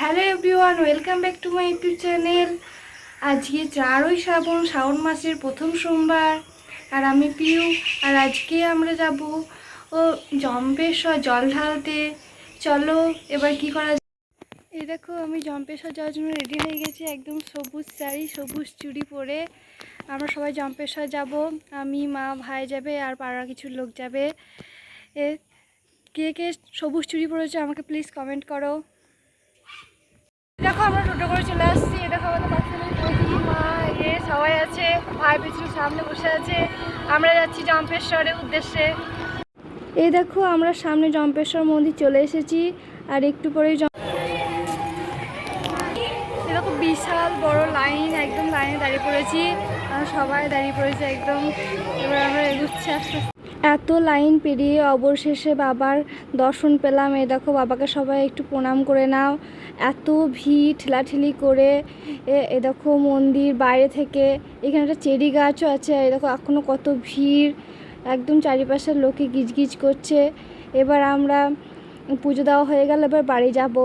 Hello everyone, welcome back to my YouTube channel. আজকে 4ই শ্রাবণ মাসের প্রথম সোমবার, আর আমি পিউ। আর আজকে আমরা যাব জম্পেশ্বর জল ঢালতে। চলো এবার কি করা যায়। এই দেখো, আমি জম্পেশ্বর যাওয়ার জন্য রেডি হয়ে গেছি, একদম সবুজ শাড়ি সবুজ চুড়ি পরে। আমরা সবাই জম্পেশ্বর যাব, আমি, মা, ভাই যাবে আর পাড়ার কিছু লোক যাবে। কে কে সবুজ চুড়ি পরেছে আমাকে প্লিজ কমেন্ট করো। দেখো আমরা টোটো করে চলে আসছি। দেখো আমাদের পাশে বৌদি, মা, সবাই আছে। ভাই পেছনে সামনে বসে আছে। আমরা যাচ্ছি জম্পেশ্বরের উদ্দেশ্যে। এই দেখো আমরা সামনে জম্পেশ্বর মন্দির চলে এসেছি, আর একটু পরেই এরকম বিশাল বড় লাইন, একদম লাইনে দাঁড়িয়ে পড়েছি। সবাই দাঁড়িয়ে পড়েছে একদম। এবার আমরা এগুচ্ছি আস্তে আস্তে। এত লাইন পেরিয়ে অবশেষে বাবার দর্শন পেলাম। এই দেখো, বাবাকে সবাই একটু প্রণাম করে নাও। এত ভিড়, ঠেলাঠেলি করে। এ দেখো মন্দির বাইরে থেকে, এখানে একটা চেরি গাছও আছে। এই দেখো এখনও কত ভিড়, একদম চারিপাশের লোকে গিজগিজ করছে। এবার আমরা পুজো দেওয়া হয়ে গেল, এবার বাড়ি যাব।